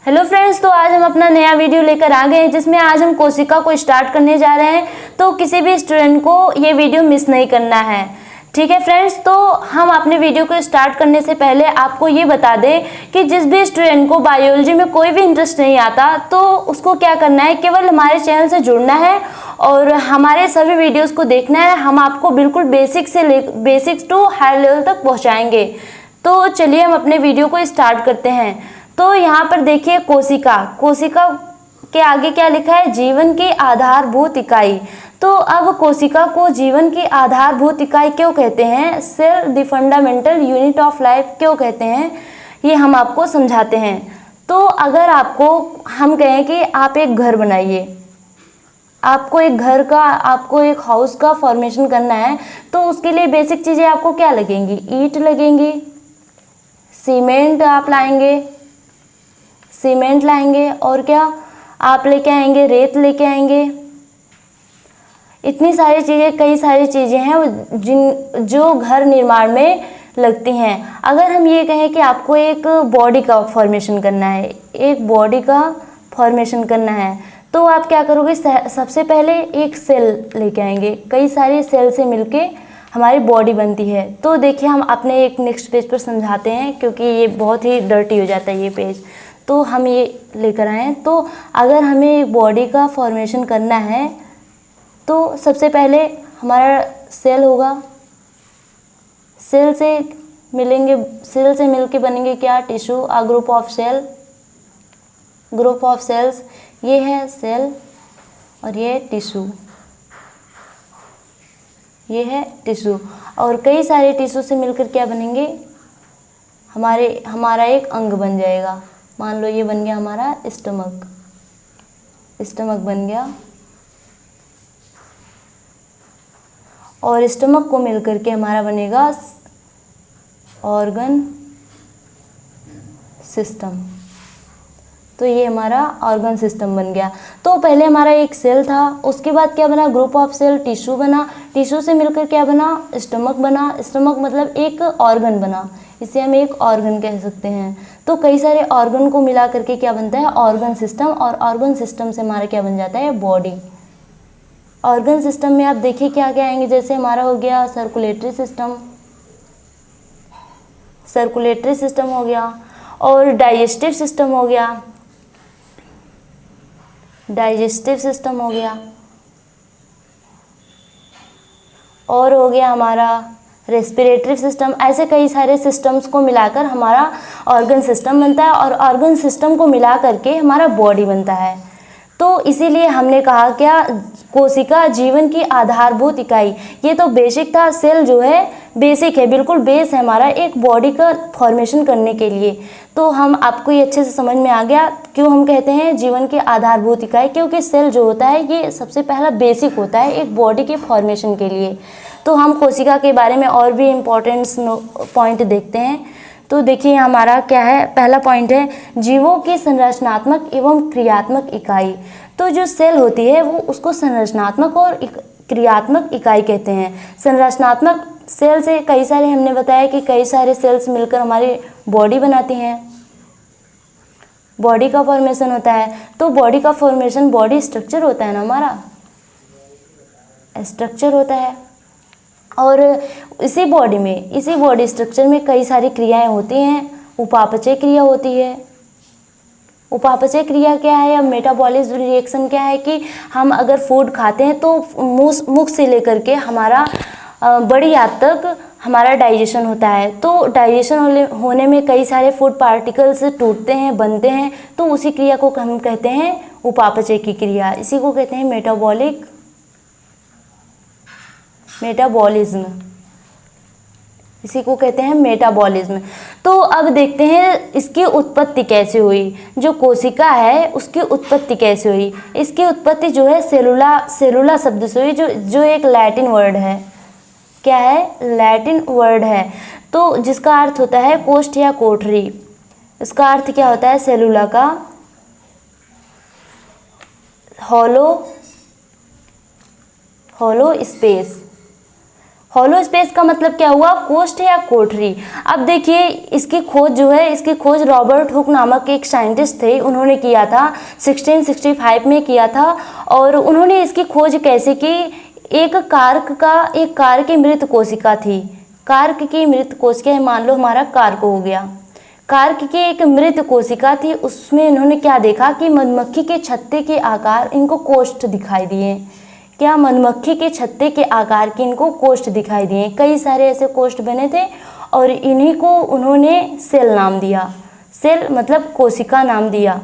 Hello friends, तो आज हम अपना नया वीडियो लेकर आ गए हैं जिसमें आज हम कोशिका को स्टार्ट करने जा रहे हैं। तो किसी भी स्टूडेंट को ये वीडियो मिस नहीं करना है, ठीक है फ्रेंड्स। तो हम अपने वीडियो को स्टार्ट करने से पहले आपको ये बता दें कि जिस भी स्टूडेंट को बायोलॉजी में कोई भी इंटरेस्ट नहीं आता तो उसको क्या करना है, केवल हमारे चैनल से जुड़ना है और हमारे सभी वीडियोस को देखना है। हम आपको बिल्कुल बेसिक्स टू हाई लेवल तक पहुँचाएँगे। तो चलिए हम अपने वीडियो को स्टार्ट करते हैं। तो यहाँ पर देखिए कोशिका के आगे क्या लिखा है, जीवन की आधारभूत इकाई। तो अब कोशिका को जीवन की आधारभूत इकाई क्यों कहते हैं, cell the fundamental unit of life क्यों कहते हैं, ये हम आपको समझाते हैं। तो अगर आपको हम कहें कि आप एक घर बनाइए, आपको एक हाउस का फॉर्मेशन करना है, तो उसके लिए बेसिक चीज़ें आपको क्या लगेंगी, ईंट लगेंगी, सीमेंट लाएंगे और क्या आप लेके आएंगे, रेत लेके आएंगे। इतनी सारी चीज़ें, कई सारी चीज़ें हैं जो घर निर्माण में लगती हैं। अगर हम ये कहें कि आपको एक बॉडी का फॉर्मेशन करना है, तो आप क्या करोगे, सबसे पहले एक सेल लेके आएंगे। कई सारे सेल से मिलके हमारी बॉडी बनती है। तो देखिए हम अपने एक नेक्स्ट पेज पर समझाते हैं, क्योंकि ये बहुत ही डर्टी हो जाता है ये पेज। तो हम ये लेकर आए हैं। तो अगर हमें एक बॉडी का फॉर्मेशन करना है तो सबसे पहले हमारा सेल होगा, सेल से मिलके बनेंगे क्या, tissue, a group of cells. ये है सेल और ये टिश्यू, ये है टिश्यू। और कई सारे टिश्यू से मिलकर क्या बनेंगे, हमारा एक अंग बन जाएगा। मान लो ये बन गया हमारा स्टमक बन गया। और स्टमक को मिलकर के हमारा बनेगा ऑर्गन सिस्टम। तो ये हमारा ऑर्गन सिस्टम बन गया। तो पहले हमारा एक सेल था, उसके बाद क्या बना, ग्रुप ऑफ सेल, टिश्यू बना, टिश्यू से मिलकर क्या बना, स्टमक बना। स्टमक मतलब एक ऑर्गन बना, इसे हम एक ऑर्गन कह सकते हैं। तो कई सारे ऑर्गन को मिला करके क्या बनता है, ऑर्गन सिस्टम। और ऑर्गन सिस्टम से हमारा क्या बन जाता है, बॉडी। ऑर्गन सिस्टम में आप देखिए क्या क्या आएंगे, जैसे हमारा हो गया सर्कुलेटरी सिस्टम हो गया, और डाइजेस्टिव सिस्टम हो गया, और हो गया हमारा रेस्पिरेटरी सिस्टम। ऐसे कई सारे सिस्टम्स को मिलाकर हमारा ऑर्गन सिस्टम बनता है, और ऑर्गन सिस्टम को मिला करके हमारा बॉडी बनता है। तो इसीलिए हमने कहा क्या, कोशिका जीवन की आधारभूत इकाई। ये तो बेसिक था, सेल जो है बेसिक है, बिल्कुल बेस है हमारा एक बॉडी का फॉर्मेशन करने के लिए। तो हम आपको ये अच्छे से समझ में आ गया क्यों हम कहते हैं जीवन की आधारभूत इकाई, क्योंकि सेल जो होता है ये सबसे पहला बेसिक होता है एक बॉडी के फॉर्मेशन के लिए। तो हम कोशिका के बारे में और भी इम्पोर्टेंट पॉइंट देखते हैं। तो देखिए हमारा क्या है, पहला पॉइंट है जीवों की संरचनात्मक एवं क्रियात्मक इकाई। तो जो सेल होती है वो उसको संरचनात्मक और क्रियात्मक इकाई कहते हैं। संरचनात्मक सेल से कई सारे, हमने बताया कि कई सारे सेल्स मिलकर हमारी बॉडी बनाती हैं, बॉडी का फॉर्मेशन होता है। तो बॉडी का फॉर्मेशन, बॉडी स्ट्रक्चर होता है ना, हमारा स्ट्रक्चर होता है। और इसी बॉडी स्ट्रक्चर में कई सारी क्रियाएं होती हैं। उपापचय क्रिया होती है। उपापचय क्रिया क्या है, या मेटाबॉलिज्म रिएक्शन क्या है, कि हम अगर फूड खाते हैं तो मुख से लेकर के हमारा बड़ी आंत तक हमारा डाइजेशन होता है। तो डाइजेशन होने में कई सारे फूड पार्टिकल्स टूटते हैं, बनते हैं। तो उसी क्रिया को हम कहते हैं उपापचय की क्रिया। इसी को कहते हैं मेटाबॉलिज्म। तो अब देखते हैं इसकी उत्पत्ति कैसे हुई, जो कोशिका है उसकी उत्पत्ति कैसे हुई। इसकी उत्पत्ति जो है सेलुला शब्द से हुई, जो एक लैटिन वर्ड है। क्या है, लैटिन वर्ड है। तो जिसका अर्थ होता है कोष्ठ या कोठरी। इसका अर्थ क्या होता है, सेलुला का हॉलो स्पेस। हॉलो स्पेस का मतलब क्या हुआ, कोष्ठ या कोठरी। अब देखिए इसकी खोज जो है, इसकी खोज रॉबर्ट हुक नामक एक साइंटिस्ट थे, उन्होंने किया था 1665 में किया था। और उन्होंने इसकी खोज कैसे की, एक कार की मृत कोशिका थी, कार्क की मृत कोशिका, मान लो हमारा कार्क हो गया, कार्क की एक मृत कोशिका थी, उसमें इन्होंने क्या देखा कि मधुमक्खी के छत्ते के आकार इनको कोष्ठ दिखाई दिए। क्या, मधुमक्खी के छत्ते के आकार के इनको कोष्ठ दिखाई दिए, कई सारे ऐसे कोष्ठ बने थे और इन्हीं को उन्होंने सेल नाम दिया, सेल मतलब कोशिका नाम दिया।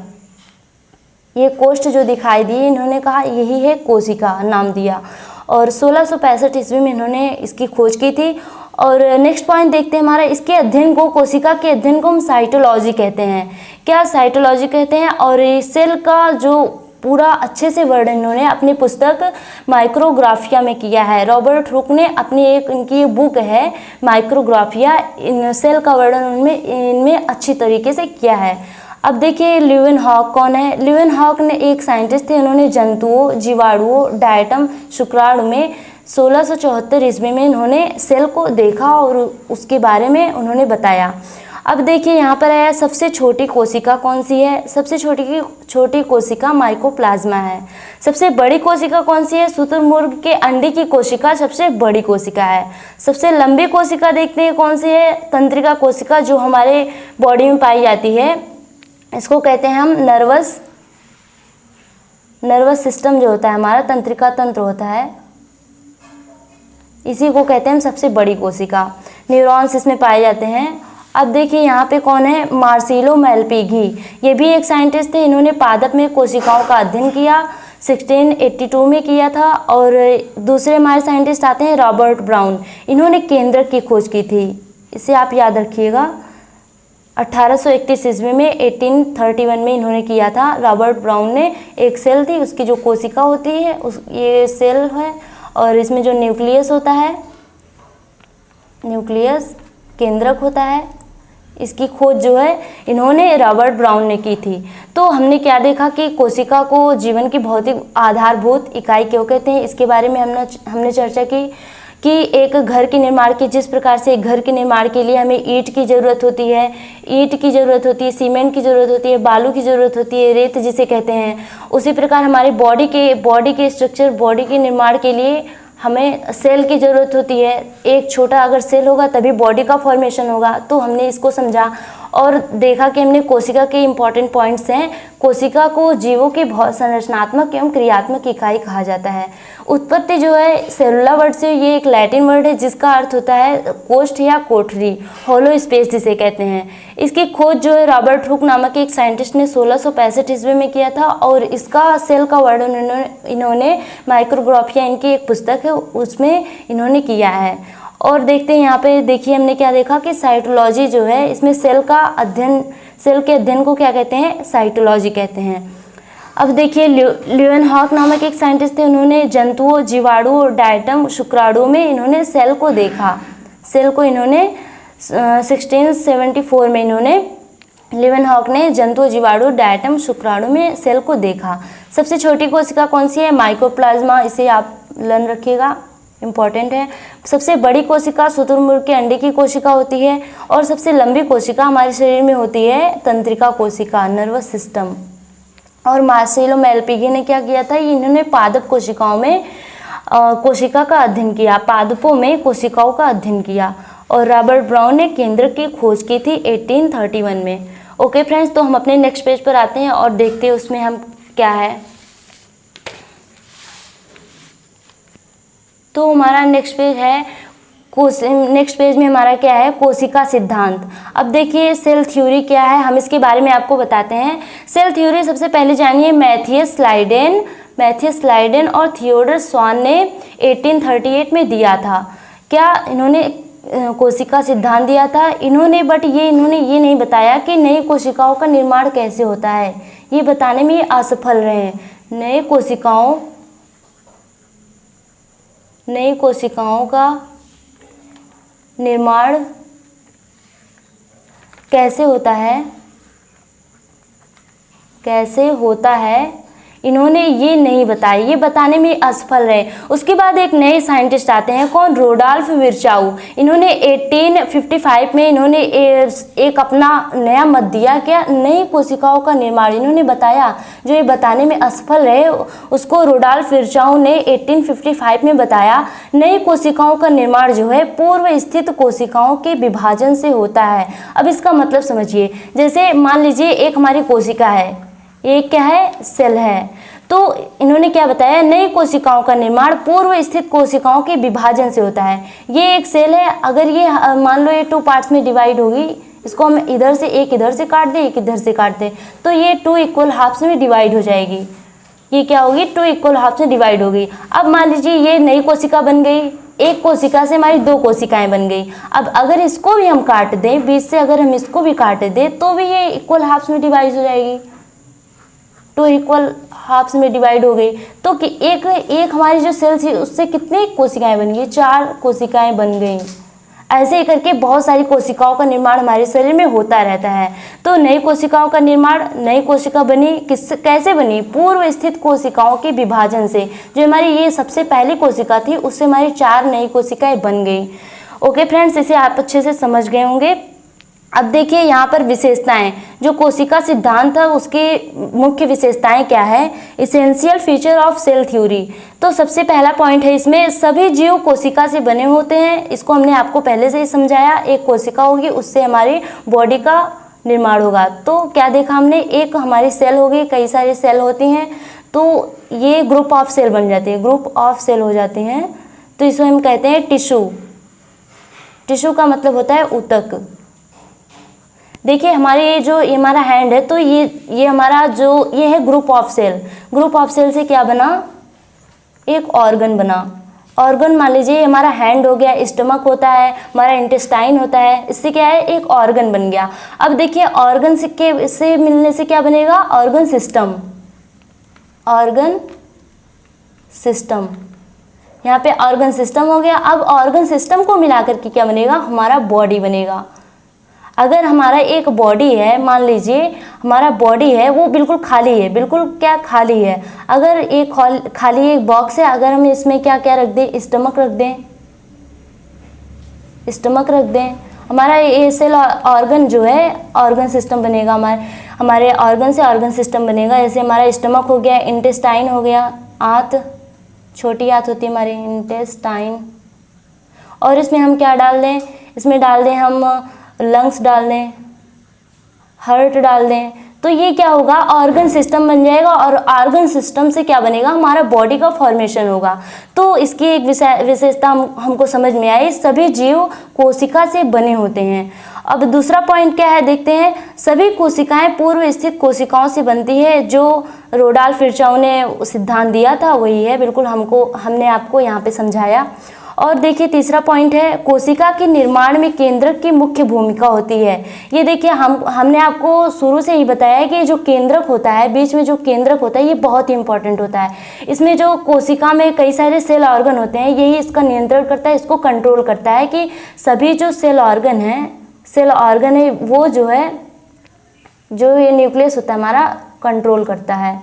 ये कोष्ठ जो दिखाई दिए इन्होंने कहा यही है कोशिका नाम दिया। और 1665 ईस्वी में इन्होंने इसकी खोज की थी। और नेक्स्ट पॉइंट देखते हैं हमारा, इसके अध्ययन को, कोशिका के अध्ययन को हम साइटोलॉजी कहते हैं। क्या, साइटोलॉजी कहते हैं। और इस सेल का जो पूरा अच्छे से वर्णन इन्होंने अपनी पुस्तक माइक्रोग्राफिया में किया है। रॉबर्ट हुक ने अपनी इनकी बुक है माइक्रोग्राफिया, इन सेल का वर्णन इनमें अच्छी तरीके से किया है। अब देखिए ल्यूवेनहॉक कौन है। ल्यूवेनहॉक ने एक साइंटिस्ट थे, उन्होंने जंतुओं, जीवाणुओं, डायटम, शुक्राणु में 1674 ईस्वी में इन्होंने सेल को देखा और उसके बारे में उन्होंने बताया। अब देखिए यहाँ पर आया सबसे छोटी कोशिका कौन सी है, सबसे छोटी कोशिका माइकोप्लाज्मा है। सबसे बड़ी कोशिका कौन सी है, शुतुरमुर्ग के अंडे की कोशिका सबसे बड़ी कोशिका है। सबसे लंबी कोशिका देखते हैं कौन सी है, तंत्रिका कोशिका, जो हमारे बॉडी में पाई जाती है, इसको कहते हैं हम नर्वस सिस्टम जो होता है हमारा, तंत्रिका तंत्र होता है, इसी को कहते हैं हम सबसे बड़ी कोशिका। न्यूरॉन्स इसमें पाए जाते हैं। अब देखिए यहाँ पे कौन है, मार्सिलो मेलपिगी, ये भी एक साइंटिस्ट थे, इन्होंने पादप में कोशिकाओं का अध्ययन किया, 1682 में किया था। और दूसरे हमारे साइंटिस्ट आते हैं रॉबर्ट ब्राउन, इन्होंने केंद्रक की खोज की थी, इसे आप याद रखिएगा। 1831 ईस्वी में 1831 में इन्होंने किया था रॉबर्ट ब्राउन ने। एक सेल थी, उसकी जो कोशिका होती है ये सेल है, और इसमें जो न्यूक्लियस होता है, न्यूक्लियस केंद्रक होता है, इसकी खोज जो है इन्होंने रॉबर्ट ब्राउन ने की थी। तो हमने क्या देखा कि कोशिका को जीवन की भौतिक आधारभूत इकाई क्यों कहते हैं, इसके बारे में हमने चर्चा की कि एक घर के निर्माण की, जिस प्रकार से एक घर के निर्माण के लिए हमें ईंट की ज़रूरत होती है, सीमेंट की ज़रूरत होती है, बालू की ज़रूरत होती है, रेत जिसे कहते हैं, उसी प्रकार हमारे बॉडी के स्ट्रक्चर, बॉडी के निर्माण के लिए हमें सेल की ज़रूरत होती है। एक छोटा अगर सेल होगा तभी बॉडी का फॉर्मेशन होगा। तो हमने इसको समझा और देखा कि हमने कोशिका के इम्पॉर्टेंट पॉइंट्स हैं। कोशिका को जीवों की संरचनात्मक एवं क्रियात्मक इकाई कहा जाता है। उत्पत्ति जो है सेलुला वर्ड से, ये एक लैटिन वर्ड है जिसका अर्थ होता है कोष्ठ या कोठरी, हॉलो स्पेस जिसे कहते हैं। इसकी खोज जो है रॉबर्ट हुक नामक एक साइंटिस्ट ने 1665 ईस्वी में किया था और इसका सेल का वर्णन इन्होंने माइक्रोग्राफिया, इनकी एक पुस्तक है उसमें इन्होंने किया है। और देखते हैं यहाँ पे, देखिए हमने क्या देखा कि साइटोलॉजी जो है इसमें सेल के अध्ययन को क्या कहते हैं, साइटोलॉजी कहते हैं। अब देखिए ल्यूवेनहॉक नामक एक साइंटिस्ट थे, उन्होंने जंतुओं, जीवाणुओं, डायटम, शुक्राणुओं में इन्होंने सेल को देखा। सेल को इन्होंने 1674 में इन्होंने ल्यूवेनहॉक ने जंतुओं, जीवाणु, डायटम, शुक्राणु में सेल को देखा। सबसे छोटी कोशिका कौन सी है, माइकोप्लाज्मा, इसे आप लर्न रखिएगा, इम्पॉर्टेंट है। सबसे बड़ी कोशिका शुतुरमुर्ग के अंडे की कोशिका होती है और सबसे लंबी कोशिका हमारे शरीर में होती है तंत्रिका कोशिका, नर्वस सिस्टम। और मार्सेलो मेलपिगी ने क्या किया था, इन्होंने पादप कोशिकाओं में कोशिका का अध्ययन किया, पादपों में कोशिकाओं का अध्ययन किया। और रॉबर्ट ब्राउन ने केंद्रक की खोज की थी 1831 में। ओके फ्रेंड्स, तो हम अपने नेक्स्ट पेज पर आते हैं और देखते हैं उसमें हम क्या है। तो हमारा नेक्स्ट पेज है, नेक्स्ट पेज में हमारा क्या है, कोशिका सिद्धांत। अब देखिए सेल थ्योरी क्या है, हम इसके बारे में आपको बताते हैं। सेल थ्योरी सबसे पहले जानिए, मैथियस लाइडेन और थियोडर स्वान ने 1838 में दिया था। क्या इन्होंने कोशिका सिद्धांत दिया था इन्होंने, बट इन्होंने ये नहीं बताया कि नई कोशिकाओं का निर्माण कैसे होता है, ये बताने में ये असफल रहे। नई कोशिकाओं का निर्माण कैसे होता है, इन्होंने ये नहीं बताया, ये बताने में असफल रहे। उसके बाद एक नए साइंटिस्ट आते हैं, कौन, रोडोल्फ विर्चाउ। इन्होंने 1855 में इन्होंने एक अपना नया मत दिया, क्या, नई कोशिकाओं का निर्माण इन्होंने बताया। जो ये बताने में असफल रहे उसको रोडोल्फ विर्चाउ ने 1855 में बताया। नई कोशिकाओं का निर्माण जो है पूर्व स्थित कोशिकाओं के विभाजन से होता है। अब इसका मतलब समझिए, जैसे मान लीजिए एक हमारी कोशिका है, ये क्या है, सेल है, तो इन्होंने क्या बताया, नई कोशिकाओं का निर्माण पूर्व स्थित कोशिकाओं के विभाजन से होता है। ये एक सेल है, अगर ये मान लो ये 2 पार्ट्स में डिवाइड होगी, इसको हम इधर से एक इधर से काट दें, एक इधर से काट दें, तो ये 2 इक्वल हाफ्स में डिवाइड हो जाएगी। ये क्या होगी, 2 इक्वल हाफ्स में डिवाइड होगी। अब मान लीजिए ये नई कोशिका बन गई, एक कोशिका से हमारी 2 कोशिकाएं बन गई। अब अगर इसको भी हम काट दें, बीच से अगर हम इसको भी काट दें, तो भी ये इक्वल हाफ्स में डिवाइड हो जाएगी, 2 इक्वल हाफ्स में डिवाइड हो गई। तो कि एक हमारी जो सेल थी उससे कितनी कोशिकाएं बन गई, 4 कोशिकाएं बन गई। ऐसे ही करके बहुत सारी कोशिकाओं का निर्माण हमारे शरीर में होता रहता है। तो नई कोशिकाओं का निर्माण, नई कोशिका बनी कैसे बनी, पूर्व स्थित कोशिकाओं के विभाजन से। जो हमारी ये सबसे पहली कोशिका थी उससे हमारी 4 नई कोशिकाएं बन गई। ओके फ्रेंड्स, इसे आप अच्छे से समझ गए होंगे। अब देखिए यहाँ पर विशेषताएं, जो कोशिका सिद्धांत है उसकी मुख्य विशेषताएं क्या है। Essential feature of cell theory, तो सबसे पहला पॉइंट है इसमें, सभी जीव कोशिका से बने होते हैं। इसको हमने आपको पहले से ही समझाया, एक कोशिका होगी उससे हमारी बॉडी का निर्माण होगा। तो क्या देखा हमने, एक हमारी सेल होगी, कई सारी सेल होती हैं, तो ये ग्रुप ऑफ सेल बन जाती है, ग्रुप ऑफ सेल हो जाती हैं। तो इसको हम कहते हैं टिश्यू। टिश्यू का मतलब होता है ऊतक। देखिए हमारे जो ये हमारा हैंड है, तो ये हमारा जो ये है group of cell. Group of cell से क्या बना, एक ऑर्गन बना। ऑर्गन मान लीजिए हमारा हैंड हो गया, स्टमक होता है, हमारा इंटेस्टाइन होता है, इससे क्या है, एक ऑर्गन बन गया। अब देखिए ऑर्गन से मिलने से क्या बनेगा, ऑर्गन सिस्टम। ऑर्गन सिस्टम, यहाँ पे ऑर्गन सिस्टम हो गया। अब ऑर्गन सिस्टम को मिलाकर के क्या बनेगा, हमारा बॉडी बनेगा। अगर हमारा एक बॉडी है, मान लीजिए हमारा बॉडी है वो बिल्कुल खाली है, बिल्कुल क्या खाली है। अगर एक खाली एक बॉक्स है, अगर हम इसमें क्या क्या रख दें, स्टमक रख दें, स्टमक रख दें, हमारा ये सेल ऑर्गन जो है ऑर्गन सिस्टम बनेगा। हमारे ऑर्गन से ऑर्गन सिस्टम बनेगा। जैसे हमारा स्टमक हो गया, इंटेस्टाइन हो गया, आंत, छोटी आंत होती है हमारी इंटेस्टाइन। और इसमें हम क्या डाल दें, इसमें डाल दें हम लंग्स डाल दें, हार्ट डाल दें, तो ये क्या होगा, ऑर्गन सिस्टम बन जाएगा। और ऑर्गन सिस्टम से क्या बनेगा, हमारा बॉडी का फॉर्मेशन होगा। तो इसकी एक विशेषता हमको समझ में आई, सभी जीव कोशिका से बने होते हैं। अब दूसरा पॉइंट क्या है देखते हैं, सभी कोशिकाएं पूर्व स्थित कोशिकाओं से बनती है। जो रोडोल्फ विर्चाउ ने सिद्धांत दिया था वही है, बिल्कुल हमने आपको यहाँ पे समझाया। और देखिए तीसरा पॉइंट है, कोशिका के निर्माण में केंद्रक की मुख्य भूमिका होती है। ये देखिए हमने आपको शुरू से ही बताया है कि जो केंद्रक होता है, बीच में जो केंद्रक होता है, ये बहुत ही इंपॉर्टेंट होता है। इसमें जो कोशिका में कई सारे सेल ऑर्गन होते हैं, यही इसका नियंत्रण करता है, इसको कंट्रोल करता है कि सभी जो सेल ऑर्गन है वो जो है, जो ये न्यूक्लियस होता है हमारा, कंट्रोल करता है।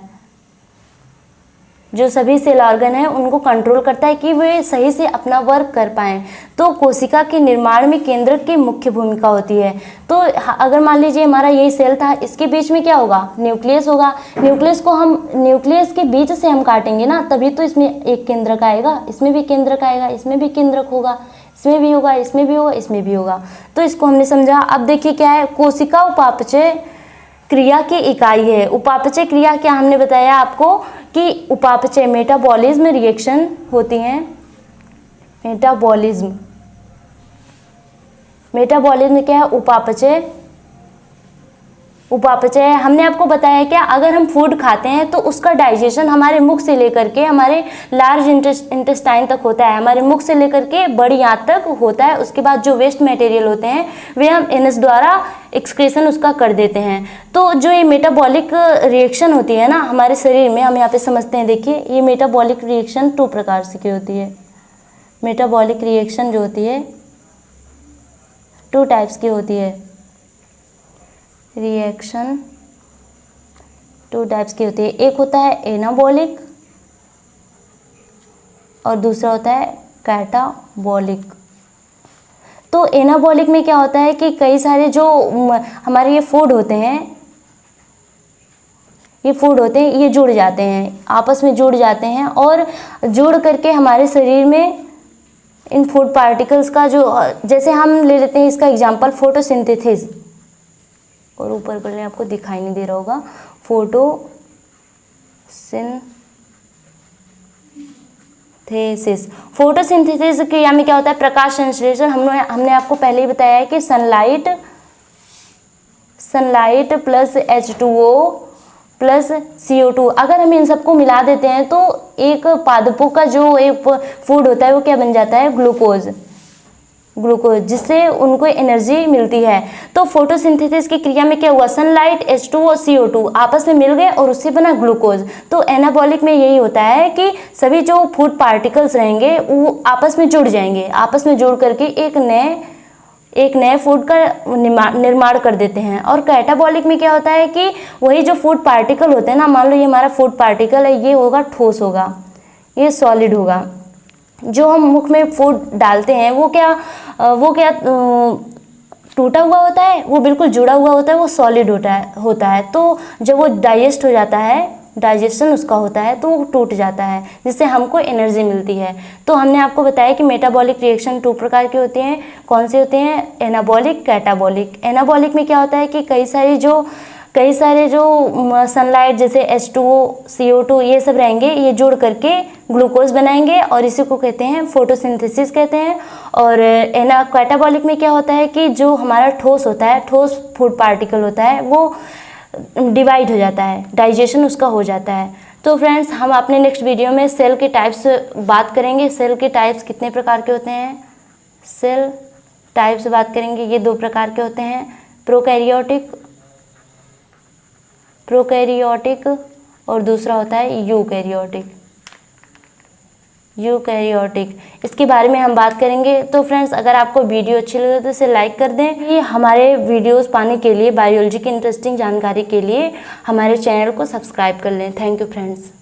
जो सभी सेल ऑर्गन है उनको कंट्रोल करता है कि वे सही से अपना वर्क कर पाएँ। तो कोशिका के निर्माण में केंद्रक की मुख्य भूमिका होती है। तो अगर मान लीजिए हमारा यही सेल था, इसके बीच में क्या होगा, न्यूक्लियस होगा। न्यूक्लियस को हम न्यूक्लियस के बीच से हम काटेंगे ना, तभी तो इसमें एक केंद्रक आएगा, इसमें भी केंद्रक आएगा, इसमें भी केंद्रक होगा, इसमें भी होगा, इसमें भी होगा, इसमें भी होगा। तो इसको हमने समझा। अब देखिए क्या है, कोशिका उपापचय क्रिया की इकाई है। उपापचय क्रिया क्या हमने बताया आपको कि उपापचय मेटाबॉलिज्म रिएक्शन होती हैं। मेटाबॉलिज्म क्या है, उपापचय हमने आपको बताया क्या, अगर हम फूड खाते हैं तो उसका डाइजेशन हमारे मुख से लेकर के हमारे लार्ज इंटेस्टाइन तक होता है, हमारे मुख से लेकर के बड़ी आंत तक होता है। उसके बाद जो वेस्ट मटेरियल होते हैं वे हम एनएस द्वारा एक्सक्रीशन उसका कर देते हैं। तो जो ये मेटाबॉलिक रिएक्शन होती है ना हमारे शरीर में, हम यहाँ पे समझते हैं। देखिए ये मेटाबॉलिक रिएक्शन 2 प्रकार से की होती है। मेटाबॉलिक रिएक्शन जो होती है 2 टाइप्स की होती है। रिएक्शन 2 टाइप्स की होती है, एक होता है एनाबॉलिक और दूसरा होता है कैटाबॉलिक। तो एनाबॉलिक में क्या होता है कि कई सारे जो हमारे ये फूड होते हैं, ये जुड़ जाते हैं, आपस में जुड़ जाते हैं और जुड़ करके हमारे शरीर में इन फूड पार्टिकल्स का जो, जैसे हम ले लेते हैं इसका एग्जांपल फोटोसिंथेसिस, और ऊपर कर ले, आपको दिखाई नहीं दे रहा होगा, फोटोसिंथेसिस क्रिया में क्या होता है, प्रकाश संश्लेषण। हमने आपको पहले ही बताया है कि sunlight plus H2O plus CO2, अगर हम इन सबको मिला देते हैं तो एक पादपों का जो एक फूड होता है वो क्या बन जाता है, ग्लूकोज, जिससे उनको एनर्जी मिलती है। तो फोटोसिंथेसिस की क्रिया में क्या हुआ, सनलाइट, H2O, CO2 आपस में मिल गए और उससे बना ग्लूकोज। तो एनाबॉलिक में यही होता है कि सभी जो फूड पार्टिकल्स रहेंगे वो आपस में जुड़ जाएंगे, आपस में जुड़ करके एक नए फूड का निर्माण कर देते हैं। और कैटाबॉलिक में क्या होता है कि वही जो फूड पार्टिकल होते हैं ना, मान लो ये हमारा फूड पार्टिकल है, ये होगा ठोस होगा, ये सॉलिड होगा। जो हम मुख में फूड डालते हैं वो क्या टूटा हुआ होता है, वो बिल्कुल जुड़ा हुआ होता है, वो सॉलिड होता है। तो जब वो डाइजेस्ट हो जाता है, डाइजेशन उसका होता है, तो वो टूट जाता है, जिससे हमको एनर्जी मिलती है। तो हमने आपको बताया कि मेटाबॉलिक रिएक्शन 2 प्रकार की होती हैं। कौन से होते हैं, एनाबॉलिक, कैटाबॉलिक। एनाबॉलिक में क्या होता है कि कई सारे जो सनलाइट जैसे H2O, CO2 ये सब रहेंगे, ये जुड़ करके ग्लूकोज बनाएंगे और इसी को कहते हैं फोटोसिंथेसिस कहते हैं। और कैटाबॉलिक में क्या होता है कि जो हमारा ठोस होता है, ठोस फूड पार्टिकल होता है, वो डिवाइड हो जाता है, डाइजेशन उसका हो जाता है। तो फ्रेंड्स, हम अपने नेक्स्ट वीडियो में सेल के टाइप्स बात करेंगे। सेल के टाइप्स कितने प्रकार के होते हैं, सेल टाइप्स बात करेंगे। ये 2 प्रकार के होते हैं, प्रोकैरियोटिक और दूसरा होता है यूकैरियोटिक। इसके बारे में हम बात करेंगे। तो फ्रेंड्स, अगर आपको वीडियो अच्छी लगे तो इसे लाइक कर दें। ये हमारे वीडियोस पाने के लिए, बायोलॉजी की इंटरेस्टिंग जानकारी के लिए हमारे चैनल को सब्सक्राइब कर लें। Thank you friends.